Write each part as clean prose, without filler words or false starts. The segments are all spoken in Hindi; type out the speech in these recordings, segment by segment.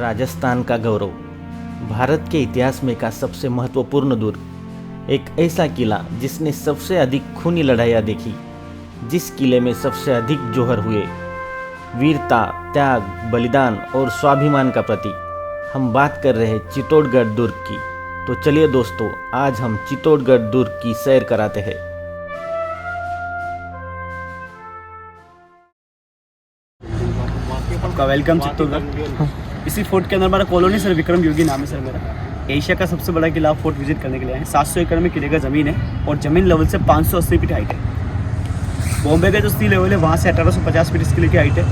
राजस्थान का गौरव, भारत के इतिहास में का सबसे महत्वपूर्ण दुर्ग, एक ऐसा किला जिसने सबसे अधिक खूनी लड़ाइयाँ देखी, जिस किले में सबसे अधिक जौहर हुए, वीरता, त्याग, बलिदान और स्वाभिमान का प्रतीक। हम बात कर रहे हैं चित्तौड़गढ़ दुर्ग की। तो चलिए दोस्तों, आज हम चित्तौड़गढ़ दुर्ग की सैर कराते हैं। आपका वेलकम चित्तौड़गढ़। इसी फोर्ट के अंदर हमारा कॉलोनी सर विक्रम योगी नाम है सर मेरा। एशिया का सबसे बड़ा किला फोर्ट विजिट करने के लिए आए हैं। 700 एकड़ में किले का ज़मीन है और ज़मीन लेवल से 580 फीट हाइट है। बॉम्बे का जो सी लेवल है वहाँ से 1850 फीट इस किले की हाइट है।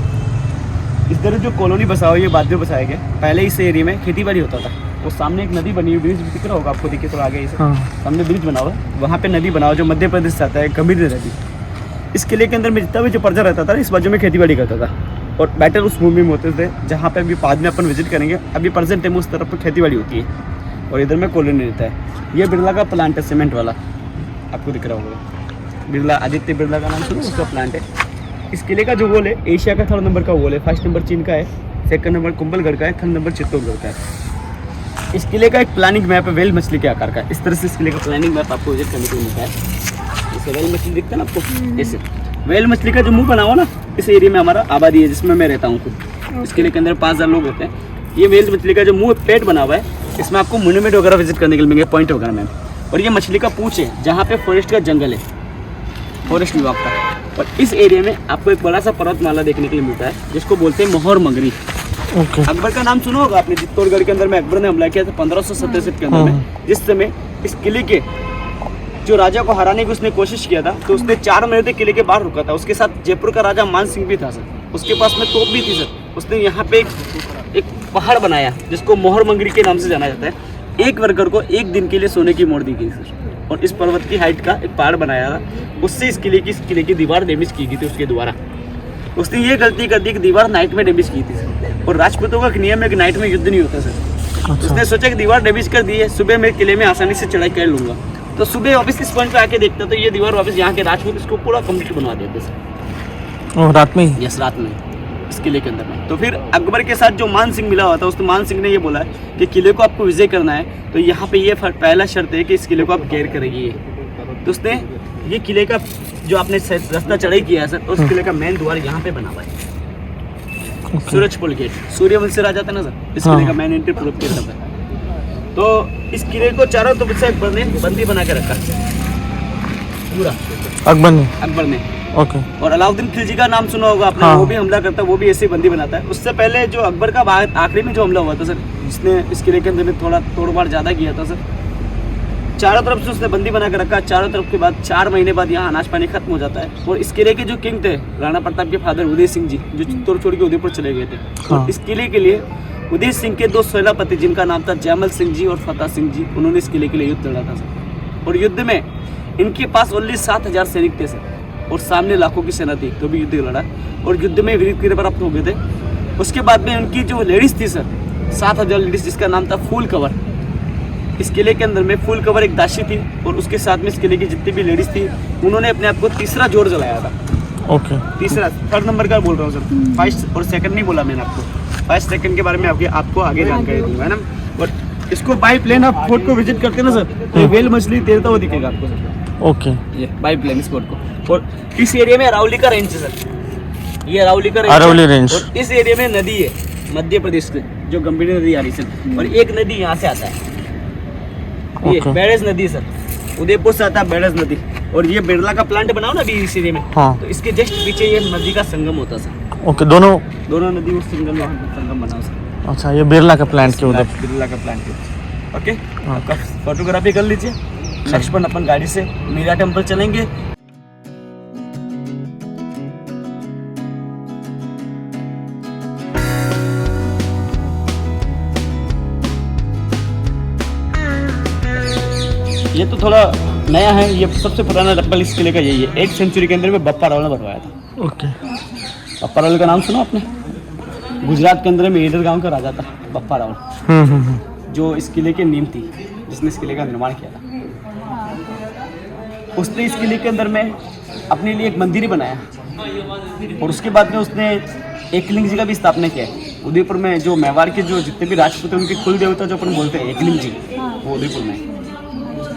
इस तरह जो कॉलोनी बसा हुआ है ये बाद में बसाया गया। पहले इस एरिया में खेती बाड़ी होता था। वो सामने एक नदी बनी हुई, ब्रिज दिख रहा होगा आपको, दिखे तो आगे इसे सामने ब्रिज बना हुआ है, वहाँ पे नदी बना हुआ जो मध्य प्रदेश से आता है, गंभीर नदी। इस किले के अंदर में जितना भी जो प्रजा रहता था इस बाजू में खेती बाड़ी करता था और बैटर उस भूमि में होते थे जहाँ पे अभी बाद में अपन विजिट करेंगे। अभी प्रेजेंट टाइम उस तरफ पर खेती बाड़ी होती है और इधर में कॉलोनी रहता है। ये बिरला का प्लांट है, सीमेंट वाला, आपको दिख रहा होगा। बिरला, आदित्य बिरला का नाम सुनो, उसका प्लांट है। इस किले का जो वॉल है एशिया का 3rd नंबर का वॉल है। 1st नंबर चीन का है, 2nd नंबर कुंभलगढ़ का है, 3rd नंबर चित्तौड़गढ़ का है। इस किले का एक प्लानिंग मैप है वेल मछली के आकार का। इस तरह से इस किले का प्लानिंग मैप आपको विजिट करने को मिलता है। इसे वेल मछली दिखता है ना आपको, ऐसे वेल मछली का जो मुंह बना हुआ ना, इस एरिया में हमारा आबादी है जिसमें मैं रहता हूँ खुद। इस किले के अंदर 5000 लोग रहते हैं। ये वेल मछली का जो मुंह पेट बना हुआ है, इसमें आपको मोन्यूमेंट वगैरह विजिट करने के लिए मिलेंगे, पॉइंट वगैरह में। और ये मछली का पूंछ है जहाँ पे फॉरेस्ट का जंगल है, फॉरेस्ट विभाग का। और इस एरिया में आपको एक बड़ा सा पर्वतमाला देखने के लिए मिलता है जिसको बोलते हैं मोहर मंगरी। अकबर का नाम सुना होगा आपने। चित्तौड़गढ़ के अंदर में अकबर ने हमला किया था 1567 के अंदर में। जिस समय इस किले के जो राजा को हराने की उसने कोशिश किया था, तो उसने 4 महीने तक किले के बाहर रुका था। उसके साथ जयपुर का राजा मान सिंह भी था सर, उसके पास में तोप भी थी सर। उसने यहाँ पे एक पहाड़ बनाया जिसको मोहर मंगरी के नाम से जाना जाता है। एक वर्कर को 1 दिन के लिए सोने की मोहर दी गई सर, और इस पर्वत की हाइट का एक पहाड़ बनाया था। उससे इस किले की दीवार डैमेज की गई थी उसके द्वारा। उसने ये गलती कर दी कि दीवार नाइट में डैमेज की थी सर। और राजपूतों का नियम है कि नाइट में युद्ध नहीं होता सर। उसने सोचा कि दीवार डैमेज कर दी है, सुबह मैं किले में आसानी से चढ़ाई कर लूंगा। तो सुबह वापस इस पॉइंट पे आके देखता तो ये दीवार वापस यहाँ के राजपूत इसको पूरा कंप्लीट बनवा देते सर। रात में ही? यस, रात में इस किले के अंदर में। तो फिर अकबर के साथ जो मान सिंह मिला हुआ था, उसने मान सिंह ने ये बोला कि किले को आपको विजय करना है तो यहाँ पे ये पहला शर्त है कि इस किले को आप घेर करेंगे। तो उसने ये किले का जो आपने रास्ता चढ़ाई किया है सर, उस किले का मेन द्वार यहाँ पे बना हुआ है। सूरजपुर गेट, सूर्यवंश से राजा था ना सर, इस किले का मेन एंट्री पूरा गेट है। तो इस किले को चारों तरफ से अकबर ने बंदी बना के रखा पूरा। अकबर ने ओके। और अलाउद्दीन खिलजी का नाम सुना होगा आपने। वो भी हमला करता है, वो भी ऐसे बंदी बनाता है। उससे पहले जो अकबर का आखिरी में जो हमला हुआ था सर, जिसने इस किले के अंदर में थोड़ा तोड़फाड़ ज़्यादा किया था सर, चारों तरफ से उसने बंदी बना के रखा। चारों तरफ के बाद 4 महीने बाद यहाँ अनाज पानी खत्म हो जाता है। और इस किले के जो किंग थे, राणा प्रताप के फादर उदय सिंह जी, जो चित्तौड़ छोड़ के उदयपुर चले गए थे। और इस किले के लिए उदय सिंह के 2 सेनापति जिनका नाम था जयमल सिंह जी और फतेह सिंह जी, उन्होंने इस किले के लिए युद्ध लड़ा था सर। और युद्ध में इनके पास ओनली 7000 सैनिक थे सर, और सामने लाखों की सेना थी, तो भी युद्ध लड़ा और युद्ध में वीर किले प्राप्त हो गए थे। उसके बाद में उनकी जो लेडीज थी सर, 7000 लेडीज, जिसका नाम था फूल कवर। इस किले के अंदर में फूल कवर एक दासी थी और उसके साथ में इस किले की जितनी भी लेडीज थी उन्होंने अपने आप को तीसरा जोड़ जलाया था। ओके। तीसरा 3rd नंबर का बोल रहा हूँ सर, 1st और 2nd नहीं बोला मैंने आपको। 1st 2nd के बारे में आपको आगे जानकारी दूंगा, है ना। और इसको बाई प्लेन आप फोर्ट को विजिट करते ना सर, तो वेल मछली तैरता हुआ दिखेगा आपको सर। ओके। ये बाई प्लेन इस फोर्ट को। और इस एरिया में अरावली का रेंज है सर, ये अरावली का रेंज। और इस एरिया में नदी है मध्य प्रदेश की, जो गंभीर नदी आ रही है। और एक नदी यहाँ से आता है, ये बैरज नदी सर, उदयपुर से आता है बैरज नदी। और ये बिरला का प्लांट बनाओ ना अभी इस एरिया में, तो इसके जस्ट पीछे ये नदी का संगम होता सर। ओके। दोनों नदी उस संगम बनाओ सर। अच्छा, ये बिरला का प्लांट के उधर, बिरला का प्लांट के। ओके, आपका फोटोग्राफी कर लीजिए। नेक्स्ट पर अपन गाड़ी से मीरा टेम्पल चलेंगे। ये तो थोड़ा नया है, ये सबसे पुराना टेम्पल इस किले का यही है। 8th सेंचुरी के अंदर में बप्पा रावल ने बनवाया था। ओके। बप्पा रावल का नाम सुना आपने? गुजरात के अंदर में ईडर गांव का राजा था बप्पा रावल, जो इस किले की नींव थी, जिसने इस किले का निर्माण किया था। उसने इस किले के अंदर में अपने लिए एक मंदिर ही बनाया और उसके बाद में उसने एकलिंग जी का भी स्थापना किया है। उदयपुर में जो मेवाड़ के जो जितने भी राजपूत हैं उनके कुल देवता जो अपन बोलते हैं एकलिंग जी, वो उदयपुर में है।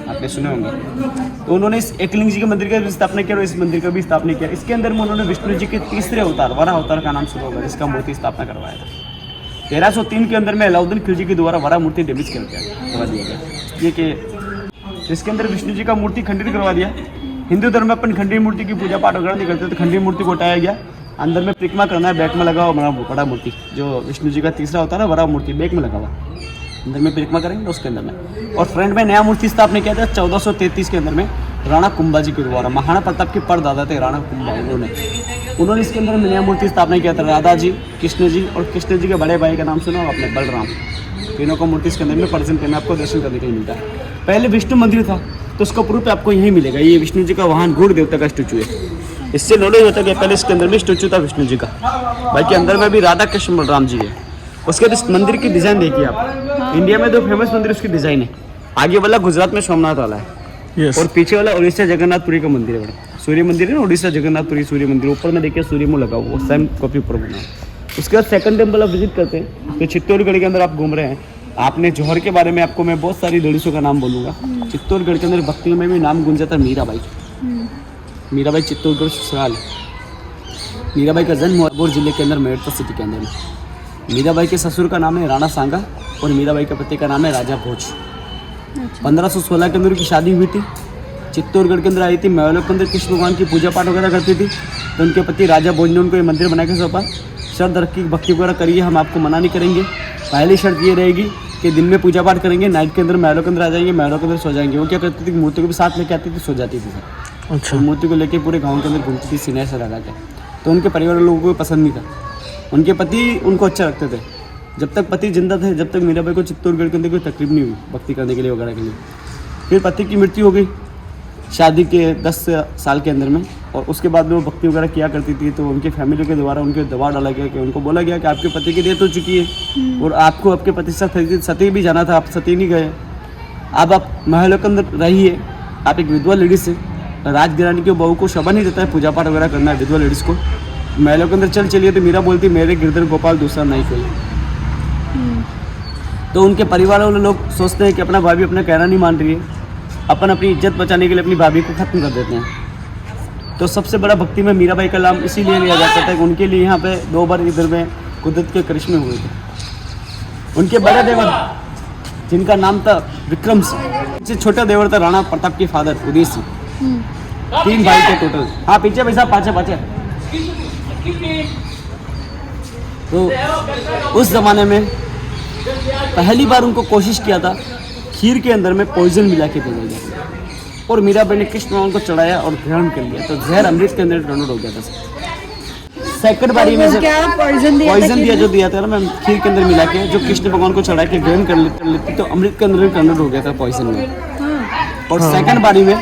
आपने सुने होंगे। तो उन्होंने इस एकलिंग जी के मंदिर का भी स्थापना किया और इस मंदिर का भी स्थापना किया। इसके अंदर में उन्होंने विष्णु जी के तीसरे अवतार वराह अवतार का नाम सुना होगा, जिसका मूर्ति स्थापना करवाया था। 1303 के अंदर में अलाउद्दीन खिलजी के द्वारा वराह मूर्ति डैमेज करवा दिया गया, ये कि इसके अंदर विष्णु जी का मूर्ति खंडित करवा दिया। हिंदू धर्म में अपन खंडित मूर्ति की पूजा पाठ वगैरह नहीं करते, तो खंडित मूर्ति को हटाया गया। अंदर में परिक्रमा करना है, बैक में लगा हुआ बड़ा मूर्ति जो विष्णु जी का तीसरा होता है ना, बड़ा मूर्ति बैक में लगा हुआ, अंदर में परिक्रमा करेंगे उसके अंदर में। और फ्रंट में नया मूर्ति स्थापना किया था 1433 के अंदर में राणा कुंभा जी के द्वारा। महाराणा प्रताप के परदादा थे राणा कुंभा, उन्होंने इसके अंदर में नया मूर्ति स्थापना किया था। राधा जी, कृष्ण जी और कृष्ण जी के बड़े भाई का नाम सुना आपने, बलराम। तीनों का मूर्ति इसके अंदर में प्रेजेंट में आपको दर्शन करने के लिए मिलता है। पहले विष्णु मंदिर था तो उसका प्रूफ आपको यही मिलेगा। ये विष्णु जी का वाहन घोड़ देवता का स्टैचू है। इससे नॉलेज होता है कि पहले इसके अंदर में स्टैचू था विष्णु जी का, बाकी अंदर में भी राधा कृष्ण बलराम जी है। उसके बाद इस मंदिर की डिजाइन देखिए आप। इंडिया में 2 फेमस मंदिर उसकी डिजाइन है। आगे वाला गुजरात में सोमनाथ वाला है, और पीछे वाला उड़ीसा जगन्नाथपुरी का मंदिर है। सूर्य मंदिर है ना, उड़ीसा जगन्नाथपुरी सूर्य मंदिर। ऊपर में देखिए सूर्य मुंह लगा हुआ, सेम कॉपी ऊपर बना है। उसके बाद सेकंड टेम्पल आप विजिट करते हैं तो चित्तौड़गढ़ के अंदर आप घूम रहे हैं। आपने जौहर के बारे में आपको मैं बहुत सारी लेडीज़ों का नाम बोलूँगा। चित्तौड़गढ़ के अंदर भक्तियों में भी नाम गूंजा था मीराबाई। मीराबाई चित्तौड़गढ़ ससुराल। मीराबाई का जन्म मोरबोर जिले के अंदर मेरठ सिटी के अंदर में। मीराबाई के ससुर का नाम है राणा सांगा और मीराबाई के पति का नाम है राजा भोज। 1516 के अंदर की शादी हुई थी। चित्तौड़गढ़ के अंदर आई थी। महलों के अंदर कृष्ण भगवान की पूजा पाठ वगैरह करती थी। तो उनके पति राजा भोज ने उनको ये मंदिर बना के सौंपा। शर्त रखी भक्ति वगैरह करिए, हम आपको मना नहीं करेंगे। पहली शर्त ये रहेगी कि दिन में पूजा पाठ करेंगे, नाइट के अंदर महलों के अंदर आ जाएंगे, महलों के अंदर सो जाएंगे। वो क्या करती थी, मूर्ति को भी साथ लेके आती थी, सो जाती थी सर। अच्छा। मूर्ति को लेके पूरे गाँव के अंदर घूमती थी सीने से लगा के। तो उनके परिवार लोगों को पसंद नहीं था। उनके पति उनको अच्छा रखते थे। जब तक पति जिंदा थे, जब तक मीराबाई को चित्तौड़गढ़ के अंदर कोई तकलीफ नहीं हुई भक्ति करने के लिए वगैरह के लिए। फिर पति की मृत्यु हो गई शादी के 10 साल के अंदर में, और उसके बाद वो भक्ति वगैरह किया करती थी। तो उनकी फैमिली के द्वारा उनके दबाव डाला गया कि उनको बोला गया कि आपके पति की डेथ हो चुकी है और आपको आपके पति से सती भी जाना था, आप सती नहीं गए। अब आप महलों के अंदर रहिए, आप एक विधवा लेडीज से, राजघरानी की बहू को शोभा नहीं देता है पूजा पाठ वगैरह करना है विधवा लेडीज को। महलों के अंदर चल चलिए। तो मीरा बोलती मेरे गिरधर गोपाल दूसरा नहीं कोई। तो उनके परिवार वाले लोग सोचते हैं कि अपना भाभी अपना कहना नहीं मान रही है, अपन अपनी इज्जत बचाने के लिए अपनी भाभी को खत्म कर देते हैं। तो सबसे बड़ा भक्ति में मीराबाई का नाम इसीलिए लिया जाता था कि उनके लिए यहाँ पे 2 बार इधर में कुदरत के करिश्मे हुए थे। उनके बड़े देवर जिनका नाम था विक्रम सिंह, छोटा देवर था राणा प्रताप के फादर उदय सिंह। 3 भाई थे टोटल। हाँ पीछे पैसा पाचे। तो उस जमाने में पहली बार उनको कोशिश किया था खीर के अंदर में पॉइजन मिला के देने गया, और मीराबाई ने कृष्ण भगवान को चढ़ाया और ग्रहण कर लिया। तो जहर अमृत के अंदर कन्वर्ट हो गया था। सेकंड बारी में पॉइजन दिया जो दिया था ना मैम, खीर के अंदर मिला के जो कृष्ण भगवान को चढ़ा के ग्रहण कर लेती तो अमृत के अंदर कन्वर्ट हो गया था पॉइजन में। और सेकंड बारी में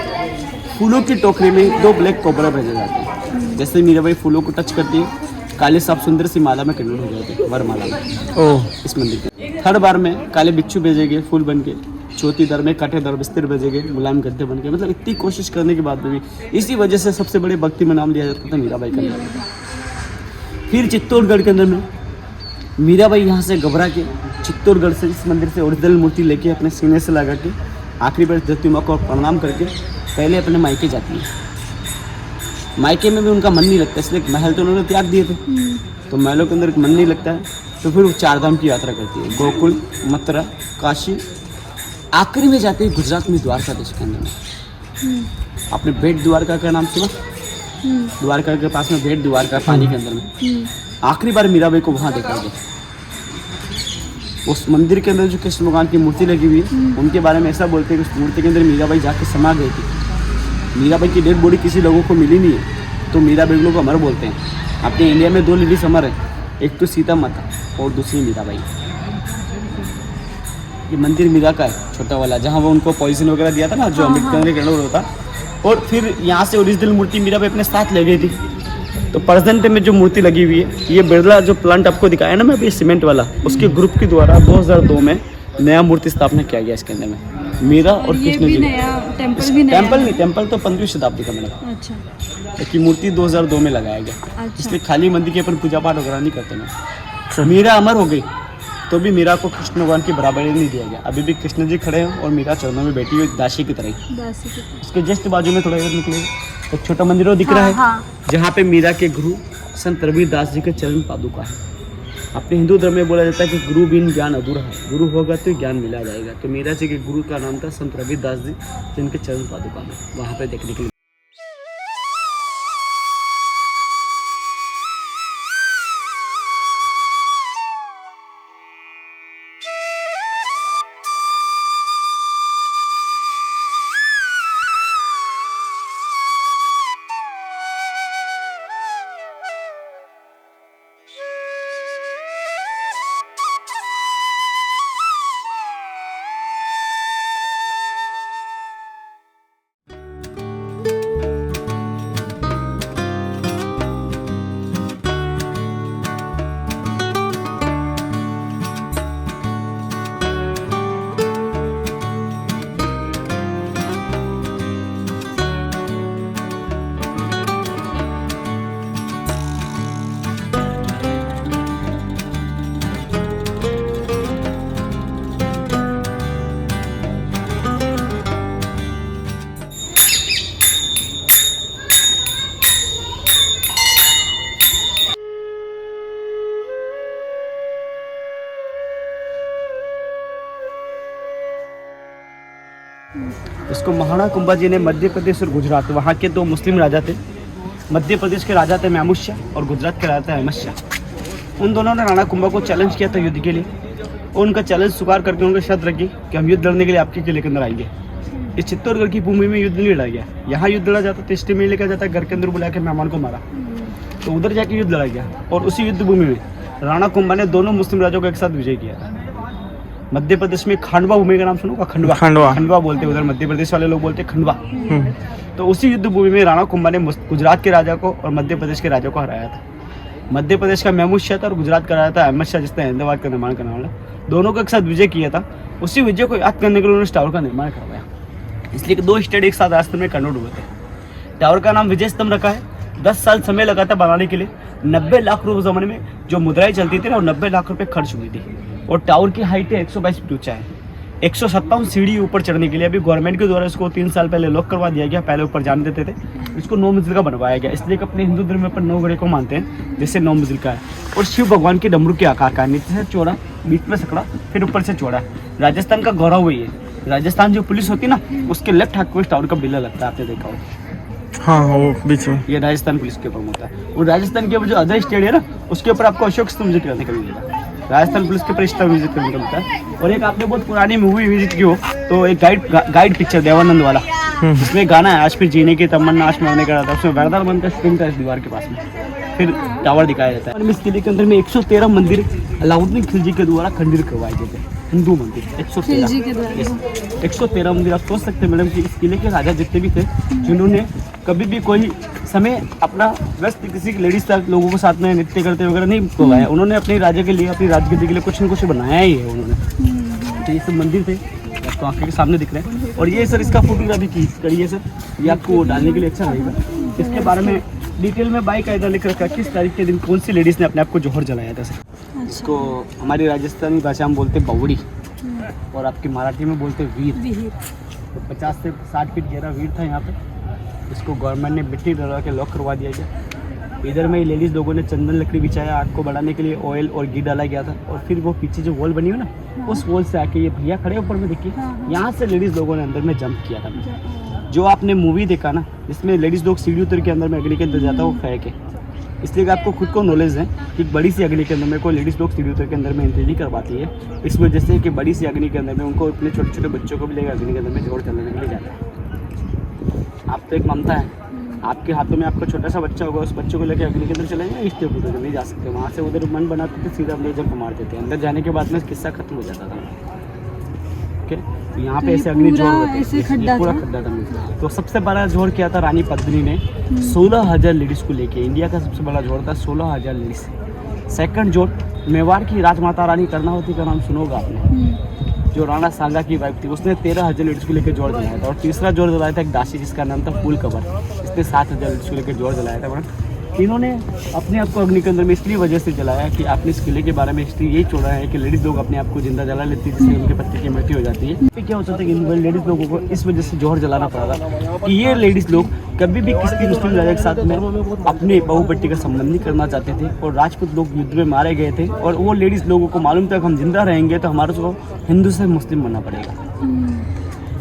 फूलों की टोकरी में 2 ब्लैक कोबरा भेजे जाते हैं। जैसे मीराबाई फूलों को टच करती है, काले सांप सुंदर सी माला में कन्वर्ट हो जाते हैं, वरमाला में। इस मंदिर के थर्ड बार में काले बिच्छू भेजे गए फूल बन के। चौथी दर में कांटे दर बिस्तर भेजे गए मुलायम गद्दे बन के। मतलब इतनी कोशिश करने के बाद में भी इसी वजह से सबसे बड़े भक्ति में नाम लिया जाता था मीराबाई का। फिर चित्तौड़गढ़ के अंदर में मीराबाई यहाँ से घबरा के चित्तौड़गढ़ से इस मंदिर से ओरिजिनल मूर्ति लेके अपने सीने से लगा के आखिरी बार धरती माँ को प्रणाम करके पहले अपने मायके जाती है। मायके में भी उनका मन नहीं लगता, इसलिए महल तो उन्होंने त्याग दिए थे। तो महलों के अंदर मन नहीं लगता है, तो फिर वो 4 धाम की यात्रा करती है। गोकुल, मथुरा, काशी, आखिरी में जाते हैं गुजरात में द्वारका देश के अंदर में। आपने बेट द्वारका का नाम सुना? द्वारका के पास में बेट द्वारका पानी के अंदर में। आखिरी बार मीराबाई को वहाँ देखा गया। उस मंदिर के अंदर जो कृष्ण भगवान की मूर्ति लगी हुई है, उनके बारे में ऐसा बोलते हैं कि उस मूर्ति के अंदर मीराबाई जाके समा गई थी। मीराबाई की डेड बॉडी किसी लोगों को मिली नहीं है, तो मीराबाई लोग अमर बोलते हैं। अपने इंडिया में 2 लेडीज अमर है, एक तो सीता माता और दूसरी मीराबाई। ये मंदिर मीरा का है, छोटा वाला, जहाँ वो उनको पॉइजन वगैरह दिया था ना, जो अम्बेडकर ने कहना होता। और फिर यहाँ से ओरिजिनल मूर्ति मीराबाई अपने साथ ले गई थी। तो प्रेजेंट में जो मूर्ति लगी हुई है, ये बिरला जो प्लांट आपको दिखाया ना मैं अभी सीमेंट वाला, उसके ग्रुप के द्वारा 2002 में नया मूर्ति स्थापना किया गया इसके अंदर में। मीरा और कृष्ण जी। टेम्पल नहीं, टेम्पल तो 15वीं शताब्दी का मैडम। अच्छा। की मूर्ति 2002 में लगाया गया। अच्छा। इसलिए खाली मंदिर की अपन पूजा पाठ वगैरह नहीं करते ना। मीरा अमर हो गई तो भी मीरा को कृष्ण भगवान की बराबरी नहीं दिया गया। अभी भी कृष्ण जी खड़े हैं और मीरा चरणों में बैठी हुई दासी की तरह ही। उसके जस्ट बाजू में थोड़ा इधर निकले एक छोटा मंदिर और दिख रहा है जहाँ पे मीरा के गुरु संत रविदास जी के चरण पादुका है। अपने हिंदू धर्म में बोला जाता है कि गुरु बिन ज्ञान अधूरा है, गुरु होगा तो ज्ञान मिला जाएगा। तो मीरा जी के गुरु का नाम था संत रविदास जी, जिनके चरण पादुका में वहाँ पे देखने के लिए। इसको महाराणा कुंभा जी ने मध्य प्रदेश और गुजरात, वहाँ के दो मुस्लिम राजा थे। मध्य प्रदेश के राजा थे महमूद शाह और गुजरात के राजा थे अहमद शाह। उन दोनों ने राणा कुंभा को चैलेंज किया था युद्ध के लिए और उनका चैलेंज स्वीकार करके उनकी शर्त रखी कि हम युद्ध लड़ने के लिए आपके किले के अंदर आएंगे। इस चित्तौड़गढ़ की भूमि में युद्ध नहीं लड़ा गया। यहाँ युद्ध लड़ा जाता तो स्टे में लेकर जाता, घर के अंदर बुला के मेहमान को मारा, तो उधर जाके युद्ध लड़ा गया। और उसी युद्ध भूमि में राणा कुंभा ने दोनों मुस्लिम राजाओं को एक साथ विजय किया था। मध्य प्रदेश में खंडवा भूमि का नाम सुनो, खंडवा बोलते हैं उधर, मध्य प्रदेश वाले लोग बोलते हैं खंडवा। तो उसी युद्ध भूमि में राणा कुंभा ने गुजरात के राजा को और मध्य प्रदेश के राजा को हराया था। मध्य प्रदेश का महमूद शाह था और गुजरात का राजा था अहमद शाह, जिसने अहमदाबाद का निर्माण करने वाला। दोनों को एक साथ विजय किया था। उसी विजय को याद करने के लिए उन्होंने टावर का निर्माण करवाया, इसलिए कि दो स्टेट एक साथ रास्ते में कन्वर्ट हुए थे। टावर का नाम विजय स्तंभ रखा है। 10 साल समय लगा था बनाने के लिए। 90 लाख रुपए जमाने में जो मुद्राएं चलती थी ना, और 90 लाख रुपए खर्च हुई थी। और टावर की हाइट है 122 फीट ऊंचा है। 157 सीढ़ी ऊपर चढ़ने के लिए अभी गवर्नमेंट के द्वारा इसको 3 साल पहले लॉक करवा दिया गया। पहले ऊपर जाने देते थे, इसको 9 मंजिल का बनवाया गया, इसलिए कि अपने हिंदू धर्म में अपन 9 गड़े को मानते हैं, जैसे 9 मंजिल का है। और शिव भगवान के डमरू के आकार का, नीचे से चौड़ा, बीच में सकड़ा, फिर ऊपर से चौड़ा। राजस्थान का गौरव वही है। राजस्थान जो पुलिस होती है ना, उसके लेफ्ट हाथ को इस टावर का बिल्ला लगता है, आपने देखा हो। हाँ वो बीच में ये राजस्थान पुलिस के ऊपर होता है। और राजस्थान के ऊपर जो अदर स्टेट है ना, उसके ऊपर आपको अशोक स्तंभ विजिट करने का मिलेगा। राजस्थान पुलिस के ऊपर स्तंभ विजिट करने का मिलता है। और एक आपने बहुत पुरानी मूवी विजिट की हो तो एक गाइड पिक्चर देवानंद वाला, जिसमें गाना है आज फिर जीने की तमन्ना आज मैंने करा था, उसमें वरदान बन का स्प्रिंग था इस दीवार के पास में, फिर टावर दिखाया जाता है। इस किले के अंदर में 113 मंदिर अलाउद्दीन खिलजी के द्वारा खंडित करवाए गए थे। हिंदू मंदिर 113 मंदिर। आप सोच सकते हैं मैडम कि इस किले के राजा जितने भी थे, जिन्होंने कभी भी कोई समय अपना व्यस्त किसी लेडीज लोगों के साथ में नृत्य करते वगैरह नहीं करवाया, उन्होंने अपने राज्य के लिए, अपनी राजगद्दी के लिए कुछ न कुछ बनाया ही है उन्होंने। तो ये सब मंदिर थे, आपको आंखें के सामने दिख रहे हैं। और ये सर इसका फोटोग्राफी की करिए सर, ये आपको डालने के लिए अच्छा रहेगा। इसके बारे में डिटेल में बाकायदा लिख रखा है किस तारीख के दिन कौन सी लेडीज़ ने अपने आप को जौहर जलाया था सर। इसको हमारी राजस्थानी भाषा में बोलते बावड़ी और आपकी मराठी में बोलते वीर। तो 50 से 60 फीट गहरा वीर था यहाँ पे। इसको गवर्नमेंट ने मिट्टी डला के लॉक करवा दिया गया। इधर में लेडीज़ लोगों ने चंदन लकड़ी बिछाया, आग को बढ़ाने के लिए ऑयल और घी डाला गया था। और फिर वो पीछे जो वॉल बनी हुई ना, उस वॉल से आके ये भैया खड़े ऊपर में देखिए, यहाँ से लेडीज़ लोगों ने अंदर में जंप किया था। जो आपने मूवी देखा ना, जिसमें लेडीज़ लोग सीढ़ी उतर के अंदर में अगली के अंदर जाता है, वो फेंक है। इसलिए कि आपको खुद को नॉलेज है कि बड़ी सी अग्नि के अंदर में कोई लेडीज़ लोग सीढ़ी उतर के अंदर में एंट्री नहीं करवाती है, इस वजह से कि बड़ी सी अग्नि के अंदर में उनको अपने छोटे छोटे बच्चों को भी लेकर अग्नि के अंदर में जोड़ चलने के लिए जाता है। आप तो एक ममता है, आपके हाथों में आपका छोटा सा बच्चा होगा, उस बच्चों को लेकर अग्नि के अंदर चले जाएंगे, इस स्टेप उधर नहीं जा सकते। वहाँ से उधर मन बनाते थे, सीधा अपने जब मार देते हैं। अंदर जाने के बाद में किस्सा खत्म हो जाता था। ओके, यहाँ पे ऐसे अग्नि जोड़ होते थे, पूरा खड्डा था। तो सबसे बड़ा जोड़ किया था रानी पद्मिनी ने, 16,000 लेडीज़ को लेके। इंडिया का सबसे बड़ा जोड़ था 16,000 लेडीज़। सेकंड जोड़ मेवाड़ की राजमाता रानी कर्णावती का नाम सुनोगा आपने, जो राणा सांगा की वाइफ थी, उसने 13,000 लेडीज़ को लेकर जोड़ जलाया था। और तीसरा जोड़ जलाया था एक दासी, जिसका नाम था फूल कवर, इसने 7,000 लेडीज़ को लेकर जोड़ जलाया था। इन्होंने अपने आप को अग्नि के अंदर में इसलिए वजह से जलाया कि आपने इस किले के बारे में हिस्ट्री यही छोड़ा है कि लेडीज़ लोग अपने आप को जिंदा जला लेती है, जिससे उनके पति की मृत्यु हो जाती है। फिर क्या होता था कि इन लेडीज़ लोगों को इस वजह से जौहर जलाना पड़ा था कि ये लेडीज़ लोग कभी भी किसी मुस्लिम राजा के साथ में अपने बहुपट्टी का संबंध नहीं करना चाहते थे और राजपूत लोग युद्ध में मारे गए थे और वो लेडीज़ लोगों को मालूम था कि हम जिंदा रहेंगे तो हमारे को हिंदू से मुस्लिम बनना पड़ेगा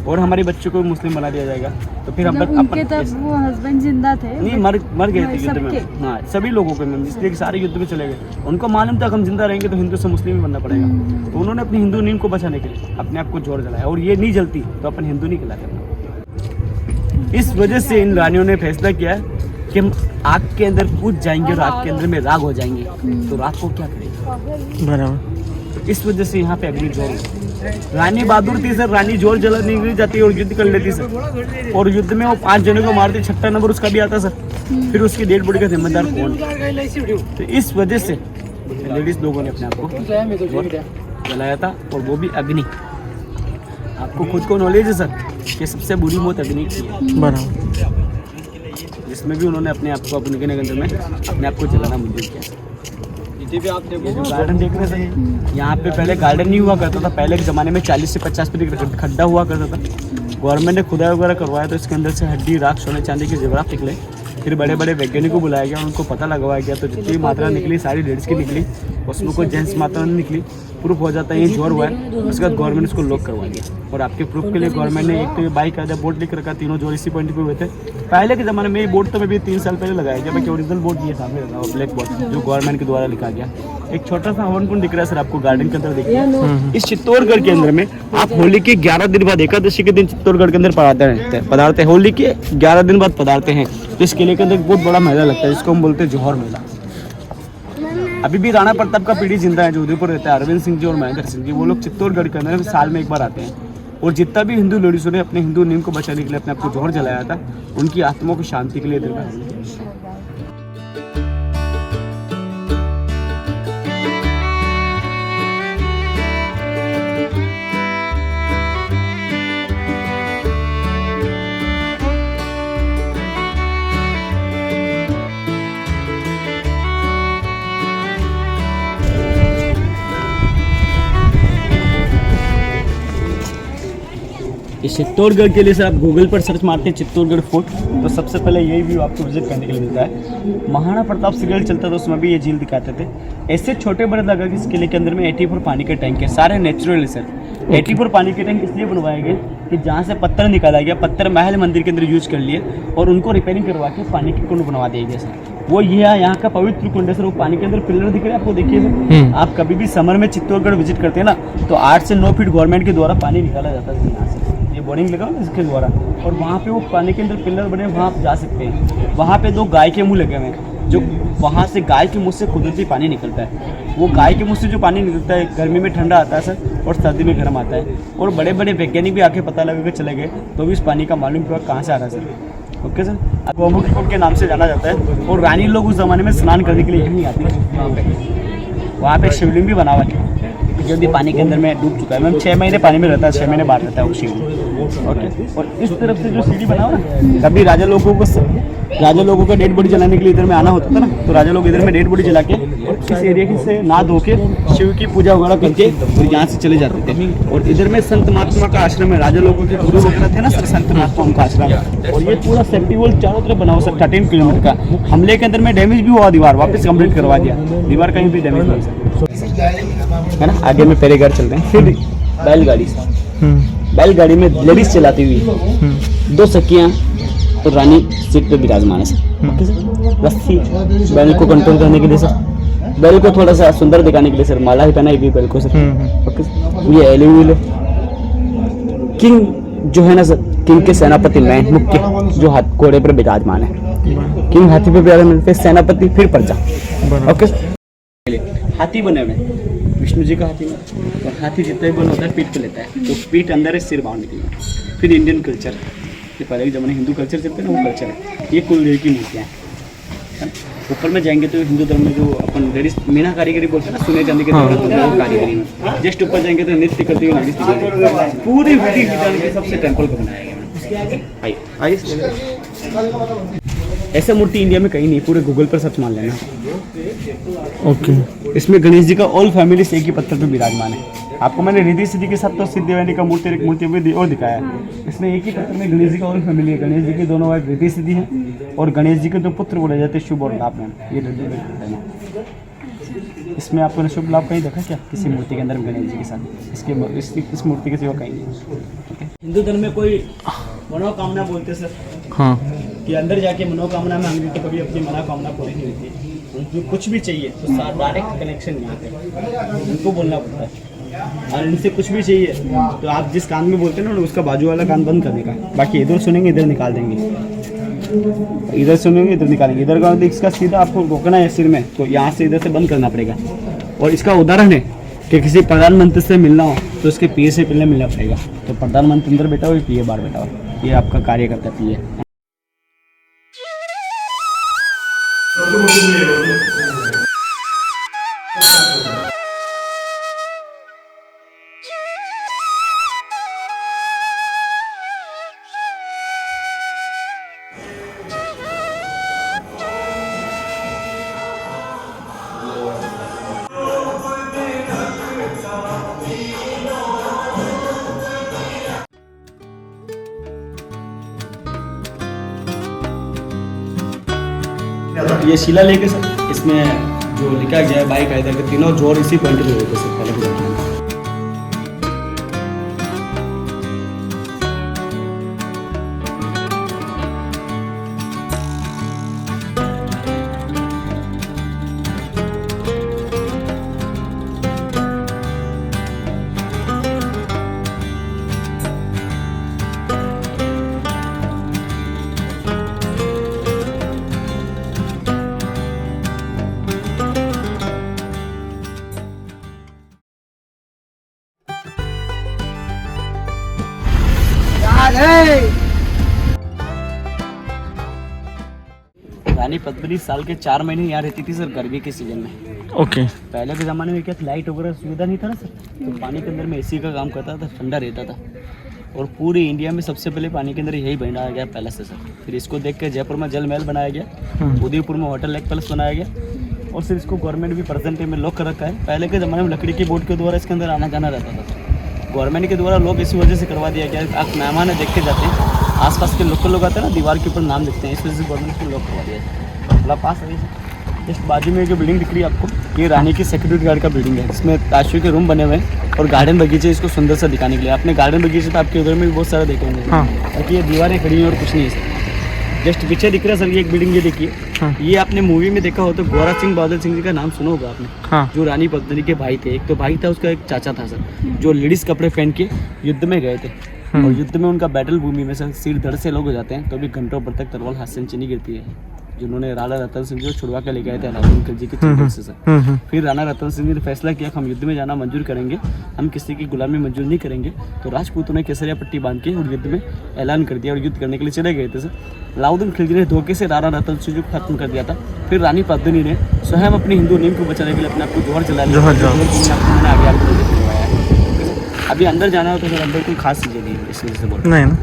और हमारे बच्चों को मुस्लिम बना दिया जाएगा। तो फिर हम उनके तब वो हस्बैंड जिंदा थे नहीं मर गए थे युद्ध में। हाँ सभी लोगों को इसलिए सारे युद्ध में चले गए। उनको मालूम था कि हम जिंदा रहेंगे तो हिंदू से मुस्लिम ही बनना पड़ेगा। तो उन्होंने अपनी हिंदू नीम को बचाने के लिए अपने आप को जोर जलाया और ये नहीं जलती तो अपन हिंदू नहीं कहलाते। इस वजह से इन रानियों ने फैसला किया कि हम आग के अंदर कूद जाएंगे और आग के अंदर में राग हो जाएंगे तो राग को क्या करेंगे। बराबर। इस वजह से यहाँ पे अग्नि जोर रानी बहादुर थी सर, रानी जोर जला निकली जाती और युद्ध कर लेती सर और युद्ध में वो 5 जनों को मारती, 6ठा नंबर उसका भी आता सर। फिर उसकी डेड बॉडी का जिम्मेदार कौन। तो इस वजह से लेडीज लोगों ने अपने आप को जलाया था और वो भी अग्नि। आपको खुद को नॉलेज है सर कि सबसे बुरी मौत अग्नि की है। बराबर। जिसमें भी उन्होंने अपने आप को अग्नि के अंदर में अपने आप को जलाना मंजूर किया। ये जो गार्डन देख रहे हैं यहाँ पे पहले गार्डन नहीं हुआ करता था। पहले के ज़माने में 40 से 50 फीट खड्डा हुआ करता था। गवर्नमेंट ने खुदाई वगैरह करवाया तो इसके अंदर से हड्डी, राख, सोने चांदी के जेवरात निकले। फिर बड़े बड़े वैज्ञानिक को बुलाया गया, उनको पता लगवाया गया। तो जितनी मात्रा निकली सारी लेडीज़ की निकली, उसमें कोई जेंट्स मात्रा नहीं निकली। प्रूफ हो जाता है ये जोर हुआ है। उसके बाद गवर्नमेंट इसको लॉक करवा दिया और आपके प्रूफ के लिए गवर्नमेंट ने एक तो बाइक का बोर्ड लिख रखा, तीनों जोर इसी पॉइंट पे हुए थे। पहले के ज़माने में ये बोर्ड तो मैं भी 3 साल पहले लगाया गया, बाकी ओरिजिनल बोर्ड ये सामने लगा हुआ ब्लैक बोर्ड जो गवर्नमेंट के द्वारा लिखा गया। एक छोटा सा हवन कुंड दिख रहा है सर आपको गार्डन के अंदर देखिए। इस चित्तौड़गढ़ के अंदर में आप होली के 11 दिन बाद एकादशी के दिन चित्तौड़गढ़ के अंदर पधारते हैं। होली के 11 दिन बाद पधारते हैं तो इस किले के अंदर बहुत बड़ा मेला लगता है जिसको हम बोलते हैं जौहर मेला। अभी भी राणा प्रताप का पीढ़ी जिंदा है जो उदयपुर रहता है, अरविंद सिंह जी और महेंद्र सिंह जी, वो लोग चित्तौड़गढ़ के अंदर साल में एक बार आते हैं। और जितना भी हिंदू लेडीज़ों ने अपने हिंदू नीम को बचाने के लिए अपने आप को जौहर जलाया था, उनकी आत्माओं की शांति के लिए दरबार। इस चित्तौड़गढ़ के लिए सर आप गूगल पर सर्च मारते हैं चित्तौड़गढ़ फोर्ट तो सबसे पहले यही व्यू आपको विजिट करने के लिए मिलता है। महाराणा प्रताप सीरियल चलता था उसमें भी ये झील दिखाते थे। ऐसे छोटे बड़े लगा कि इस किले के अंदर में 84 पानी के टैंक है, सारे नेचुरल है सर। 84 पानी के टैंक इसलिए बनवाए गए कि जहाँ से पत्थर निकाला गया, पत्थर महल मंदिर के अंदर यूज कर लिए और उनको रिपेयरिंग करवा के पानी के कुंड बनवा दिए गए सर। वो ये यहाँ का पवित्र कुंड है सर। वो पानी के अंदर पिलर दिख रहे हैं आपको, देखिए सर। आप कभी भी समर में चित्तौड़गढ़ विजिट करते हैं ना तो 8 से 9 फीट गवर्नमेंट के द्वारा पानी निकाला जाता है यहाँ से, ये बोरिंग लगा ना इसके द्वारा। और वहाँ पे वो पानी के अंदर पिलर बने, वहाँ आप जा सकते हैं। वहाँ पे 2 गाय के मुंह लगे हुए हैं जो वहाँ से गाय के मुंह से कुदरती पानी निकलता है। वो गाय के मुंह से जो पानी निकलता है गर्मी में ठंडा आता है सर और सर्दी में गर्म आता है। और बड़े बड़े वैज्ञानिक भी आके पता लगा के चले गए तो भी इस पानी का मालूम हुआ कहाँ से आ रहा है सर। ओके सर, गोमुखी कुंड के नाम से जाना जाता है। और रानी लोग उस ज़माने में स्नान करने के लिए यहीं आती है। वहाँ पे शिवलिंग भी बना हुआ है जो भी पानी के अंदर में डूब चुका है। मैम 6 महीने पानी में रहता है, 6 महीने बाद रहता है वो शिवलिंग। ओके, और इस तरफ से जो सीढ़ी बना हुआ है, कभी राजा लोगों का डेड बॉडी जलाने के लिए इधर में आना होता था ना, तो राजा लोग इधर में डेड बॉडी जला के इस एरिया की से नहा धो के शिव की पूजा वगैरह करके और यहाँ से चले जाते थे। और इधर में संत महात्मा का आश्रम है, राजा लोगों के गुरु वगैरह थे ना सर, संत महात्मा उनका आश्रम। और ये पूरा सेफ्टी वॉल चारों तरफ बना हुआ सर 13 किलोमीटर का। हमले के अंदर में डैमेज भी हुआ दीवार, वापस कंप्लीट करवा दिया। दीवार कहीं भी डैमेज नहीं सर, है ना। आगे में पहले घर चलते हैं। फिर बैलगाड़ी, बैलगाड़ी में लेडीज चलाती हुई 2 सखियाँ तो रानी सीट पे विराजमान है सर। ओके सर, रस्सी बैल को कंट्रोल करने के लिए सर, बैल को थोड़ा सा सुंदर दिखाने के लिए सर माला ही पहना है बैल को सर। ओके सर, ये एलिंग व्हील है। किंग जो है ना सर, किंग के सेनापति मैं मुख्य जो हाथ घोड़े पर विराजमान है। किंग हाथी पे विराजमान, फिर सेनापति, फिर प्रजा। ओके सर, हाथी बने हुए विष्णु जी का हाथी में, और हाथी जितना भी बना होता है पीठ पे लेता है, तो पीठ अंदर है, सिर बाहर निकलना। फिर इंडियन कल्चर, ये पहले के ज़माने हिंदू कल्चर चलते हैं ना, वो कल्चर है। ये कुलदेवी की मूर्तियाँ हैं। ऊपर में जाएंगे तो हिंदू धर्म में जो अपन लेडीज मीना कारीगरी बोलते हैं ना, सोने चांदी के कारीगरी में। जस्ट ऊपर जाएंगे तो नृत्य करती हुई लेडीज पूरी विधि विधान के सबसे टेम्पल को बनाया गया। आइए ऐसा मूर्ति इंडिया में कहीं नहीं, पूरे गूगल पर सर्च मान लेना। ओके। इसमें गणेश जी का ऑल फैमिली एक ही पत्थर पे विराजमान है। आपको मैंने रिद्धि सिद्धि के साथ तो सिद्धिदात्री का मूर्ति एक मूर्ति भी और दिखाया है। इसमें एक ही पत्थर में गणेश जी का ऑल फैमिली है। गणेश जी की दोनों वाइफ रिद्धि सिद्धि हैं और गणेश जी के दो पुत्र बोले जाते हैं शुभ और लाभ। ये इसमें आपने शुभ लाभ कहीं देखा क्या किसी मूर्ति के अंदर गणेश जी के साथ? इस मूर्ति के सिवा कहीं नहीं। हिंदू धर्म में कोई मनोकामना बोलते सर हाँ। कि अंदर जाके मनोकामना मांगनी तो कभी अपनी मनोकामना पूरी नहीं होती। उनको कुछ भी चाहिए तो डायरेक्ट कनेक्शन यहाँ पे उनको बोलना पड़ता है। और इनसे कुछ भी चाहिए तो आप जिस कान में बोलते हैं ना उसका बाजू वाला कान बंद करने का, बाकी इधर सुनेंगे इधर निकाल देंगे, इधर सुनेंगे इधर निकालेंगे। इधर का इसका सीधा आपको रोकना है सिर में तो यहाँ से इधर से बंद करना पड़ेगा। और इसका उदाहरण है कि किसी प्रधानमंत्री से मिलना हो तो उसके पीए से पहले मिलना पड़ेगा। तो प्रधानमंत्री अंदर बैठा हो पीए बाहर बैठा हो, ये आपका कार्य करता है पीए। ये शिलालेख है सर, इसमें जो लिखा गया है बाई कायदा के तीनों जोर इसी पॉइंट पे होते सर पहले के जमाने में। रानी पद्मिनी साल के 4 महीने यहाँ रहती थी सर गर्मी के सीजन में। ओके। पहले के ज़माने में क्या लाइट वगैरह सुविधा नहीं था ना सर, तो पानी के अंदर में एसी का काम करता था, ठंडा रहता था। और पूरे इंडिया में सबसे पहले पानी के अंदर यही बनाया गया पैलेस है सर। फिर इसको देख के जयपुर में जल महल बनाया गया, उदयपुर में होटल लेक पैलेस बनाया गया और फिर इसको गवर्नमेंट भी प्रेजेंट में लॉक कर रखा है। पहले के ज़माने में लकड़ी के बोर्ड के द्वारा इसके अंदर आना जाना रहता था, गवर्नमेंट के द्वारा लोग इसी वजह से करवा दिया गया। आप मेहमान देख के जाते हैं, आसपास के लोकल लोग आते हैं ना दीवार के ऊपर नाम लिखते हैं, इस वजह से गवर्नमेंट को लॉक करवा दिया है। पास है जस्ट बाजू में जो बिल्डिंग दिख रही है आपको, ये रानी की सिक्योरिटी गार्ड का बिल्डिंग है। इसमें ताशू के रूम बने हुए हैं और गार्डन बगीचे इसको सुंदर सा दिखाने के लिए। आपने गार्डन बगीचे तो आपके उधर में भी बहुत सारा देखे होंगे। हाँ। ताकि ये दीवारें खड़ी हैं और कुछ नहीं है सर। जस्ट पीछे दिख रहा है सर ये एक बिल्डिंग, ये देखिए। हाँ। ये आपने मूवी में देखा हो तो गौरा सिंह बादल सिंह जी का नाम सुना होगा आपने। हाँ। जो रानी पद्मिनी के भाई थे, एक तो भाई था उसका एक चाचा था सर, जो लेडीज कपड़े पहन के युद्ध में गए थे। और युद्ध में उनका बैटल भूमि में सर सिर धड़ से लोग हो जाते हैं तो भी घंटों पर तक तलवार हाथ से नीचे नहीं गिरती है। जिन्होंने राणा रतन सिंह जी छुड़वा के ले गए थे अलाउद्दीन खिलजी के चंगुल से सर। फिर राणा रतन सिंह जी ने फैसला किया कि हम युद्ध में जाना मंजूर करेंगे, हम किसी की गुलामी मंजूर नहीं करेंगे। तो राजपूतों ने केसरिया पट्टी बांध के और युद्ध में ऐलान कर दिया और युद्ध करने के लिए चले गए थे सर। अलाउद्दीन खिलजी ने धोखे से राणा रतन सिंह जी को खत्म कर दिया था। फिर रानी पद्मिनी ने स्वयं अपनी हिंदू नीम को बचाने के लिए अपने आपको जोहर जला लिया। आगे आपको अभी अंदर जाना हो तो फिर अंदर कोई खास चीज़ें नहीं है, इसलिए से बोल नहीं ना।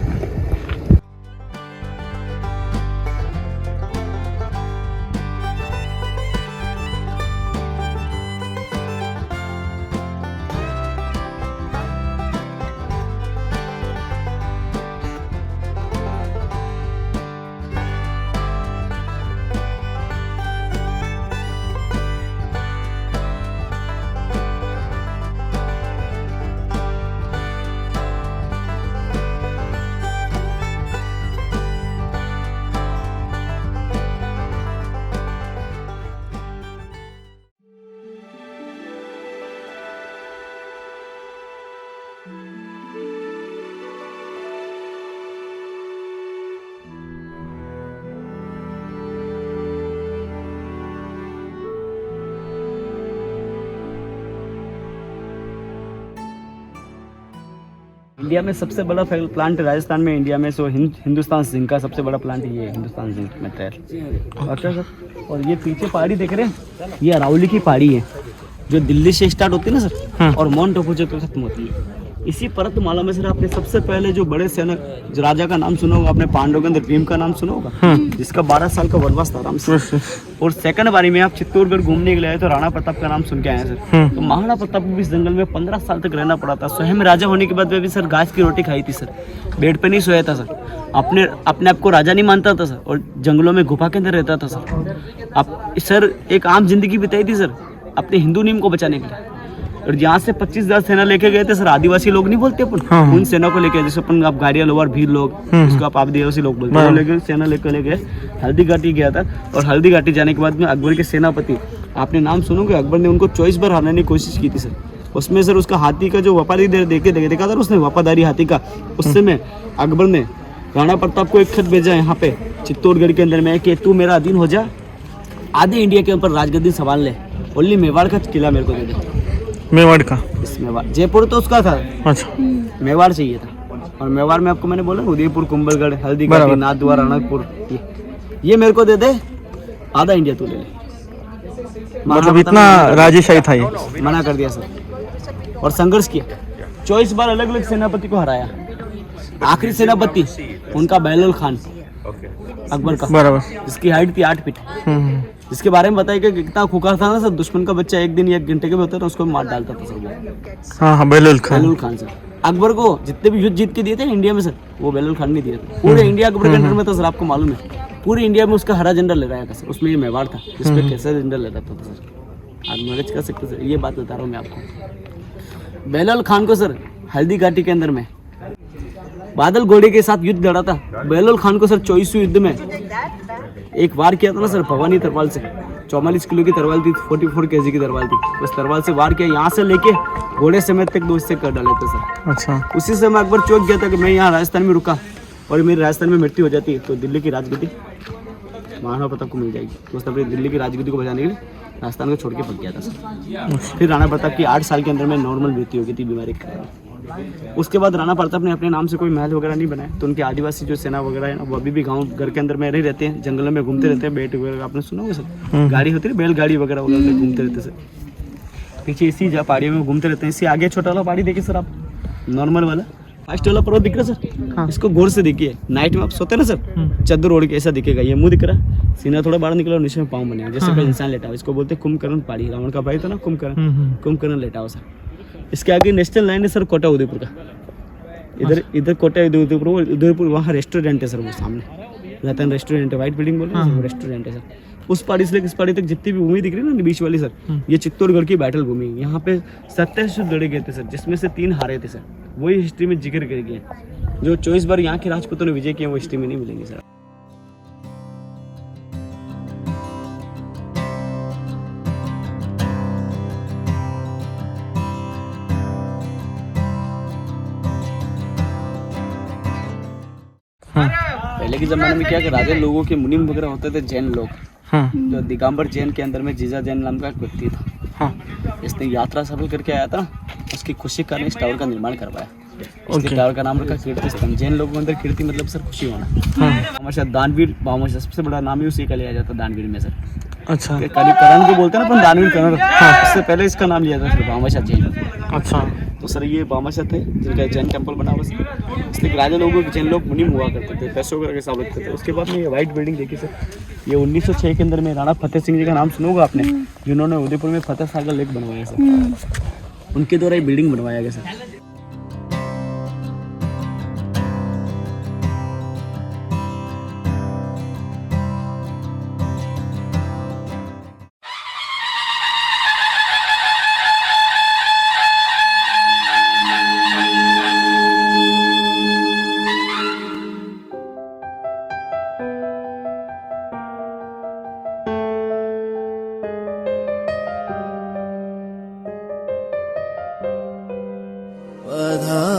इंडिया में सबसे बड़ा प्लांट राजस्थान में, इंडिया में सो हिंदुस्तान जिंक का सबसे बड़ा प्लांट ये है, हिंदुस्तान जिंक मटेरियल। अच्छा सर, और ये पीछे पहाड़ी देख रहे हैं, ये अरावली की पहाड़ी है जो दिल्ली से स्टार्ट होती है ना सर, और माउंट आबू जो खत्म होती है। इसी परत माला में सर आपने सबसे पहले जो बड़े सेना जो राजा का नाम सुना होगा आपने, पांडवों के अंदर भीम का नाम सुना होगा, जिसका 12 साल का वनवास था आराम से। और सेकंड बारी में आप चित्तौड़गढ़ घूमने के लिए आए तो राणा प्रताप का नाम सुन के आए हैं सर। तो महाराणा प्रताप को भी इस जंगल में 15 साल तक रहना पड़ा था। स्वयं राजा होने के बाद में भी सर घास की रोटी खाई थी सर, बेड पे नहीं सोया था सर, अपने आप को राजा नहीं मानता था सर, और जंगलों में गुफा के अंदर रहता था सर। अब सर एक आम जिंदगी बिताई थी सर अपने हिंदू नीम को बचाने के लिए। और यहाँ से 25,000 सेना लेके गए थे सर, आदिवासी लोग नहीं बोलते अपन, उन सेना को लेके, जैसे अपन आप गाड़िया लोग भीड़ लोग, उसको आप आदिवासी लोग बोलते हैं, लेकिन सेना लेके गए हल्दी घाटी गया था। और हल्दी घाटी जाने के बाद में अकबर के सेनापति, आपने नाम सुनोगे, अकबर ने उनको 24 बार हराने की कोशिश की थी सर। उसमें सर उसका हाथी का जो वफादारी देखा था उसने, वफादारी हाथी का, उससे में अकबर ने राणा प्रताप को एक खत भेजा यहाँ पे चित्तौड़गढ़ के अंदर में कि तू मेरा अधीन हो जा, आधे इंडिया के ऊपर राजगद्दी संभाल ले, ओनली मेवाड़ का किला मेरे को दे दे। मेवाड़ का? इस मेवाड़, जयपुर तो उसका था, अच्छा, मेवाड़ चाहिए था। और मेवाड़ में आपको मैंने बोला उदयपुर, कुंभलगढ़, हल्दीघाटी, नाथद्वारा, रणकपुर, ये मेरे को दे दे, आधा इंडिया तू ले ले। मतलब इतना राजेशाही था ये? मना कर दिया सर, और संघर्ष किया, 24 बार अलग अलग सेनापति को हराया। आखिरी सेनापति उनका बहलोल खान अकबर का, बराबर, जिसकी हाइट थी 8 फीट, जिसके बारे में बताया कि कितना खुकार था ना सर, दुश्मन का बच्चा 1 दिन 1 घंटे के भी होता था उसको मार डालता था सर। हाँ, बहलोल खान। बहलोल खान सर, अकबर को जितने भी युद्ध जीत के दिए थे इंडिया में सर, वो बहलोल खान ने दिए थे। पूरे इंडिया अकबर के अंडर में था सर, आपको मालूम है, पूरे इंडिया में उसका हरा झंडा लहराया था सर, उसमें ये मेवाड़ था जिसपे कैसा झंडा लहराता था सर। आप मैनेज कर सकते सर, ये बात बता रहा हूँ मैं आपको। बहलोल खान को सर हल्दी घाटी के अंदर में बादल घोड़े के साथ युद्ध लड़ा था। बहलोल खान को सर 24वीं युद्ध में एक वार किया था ना सर, भवानी तरवाल से, 44 किलो की तरवाल थी, 44 केजी की तरवाल थी, उस तरवाल से वार किया, यहाँ से लेके घोड़े समेत तक 2 हिस्से कर डाले थे सर। अच्छा, उसी समय अकबर चौंक गया था कि मैं यहाँ राजस्थान में रुका और मेरी राजस्थान में मृत्यु हो जाती है तो दिल्ली की राजगद्दी महाराणा प्रताप को मिल जाएगी, तो उसने अपनी दिल्ली की राजगद्दी को बचाने के लिए राजस्थान को छोड़ के भाग गया था सर। फिर राणा प्रताप की 8 साल के अंदर में नॉर्मल मृत्यु हो गई थी बीमारी के कारण। उसके बाद राणा प्रताप ने अपने नाम से कोई महल वगैरह नहीं बनाया, तो उनके आदिवासी जो सेना वगैरह है ना, वो अभी भी गांव घर के अंदर में रह रहते हैं, जंगलों में घूमते रहते हैं, बैठ वगैरह आपने सुना होगा सर, गाड़ी होती है बैलगाड़ी वगैरह वगैरह घूमते रहते सर, पीछे इसी पहाड़ियों में घूमते रहते हैं। इससे आगे छोटा वाला पहाड़ी देखिए सर आप, नॉर्मल वाला फर्स्ट वाला पर्वत दिख रहा है सर, इसको गौर से देखिए, नाइट में आप सोते हैं ना सर, चादर ओढ़ के ऐसा दिखेगा, ये मुंह दिख रहा है, सीना थोड़ा बाहर निकला और नीचे में पाँव बने जैसे कोई इंसान लेटा हो, इसको बोलते हैं कुंभकर्ण पहाड़ी, रावण का भाई था ना कुंभकर्ण लेटा हो सर। इसके आगे नेशनल लाइन है सर कोटा उदयपुर का, इधर कोटा उदयपुर, उदयपुर वहाँ रेस्टोरेंट है सर, वो सामने रतन रेस्टोरेंट है, व्हाइट बिल्डिंग बोल रहे हैं, रेस्टोरेंट है सर। उस पहाड़ी से इस पहाड़ी तक जितनी भी भूमि दिख रही है ना बीच वाली सर, ये चित्तौड़गढ़ की बैटल भूमि, यहाँ पे 27 युद्ध लड़े गए थे सर, जिसमें से 3 हारे थे सर, वही हिस्ट्री में जिक्र कर गए। जो 24 बार यहाँ के राजपूतों ने विजय किया वो हिस्ट्री में नहीं मिलेंगे सर। पहले के जमाने में क्या राजा लोगों के मुनिम वगैरह होते थे जैन लोग, जो दिगंबर जैन के अंदर में जीजा जैन नाम का एक व्यक्ति था, इसने यात्रा सफल करके आया था, उसकी खुशी का इस टावर का निर्माण करवाया। इसके टावर का नाम रखा कीर्ति स्तंभ। जैन लोगों के अंदर कीर्ति मतलब सर खुशी होना। हमारे दानवीर भामाशाह सबसे बड़ा नाम ही उसी का लिया जाता है, दानवीर में सर। अच्छा, करण को बोलते हैं ना अपन, दानवीर करण, इससे पहले इसका नाम लिया था सर भामाशाह जैन। अच्छा, तो सर ये भामाशाह थे जिनका जैन टेम्पल बना हुआ सर, इसलिए राजा लोगों के जैन लोग मुनिम हुआ करते थे, पैसों वगैरह के साथ रखते थे। उसके बाद में ये व्हाइट बिल्डिंग देखी सर, ये 1906 के अंदर में राणा फतेह सिंह जी का नाम सुना होगा आपने, जिन्होंने उदयपुर में फतेह सागर लेक बनवाया सर, उनके द्वारा ये बिल्डिंग बनवाया गया सर। पधारा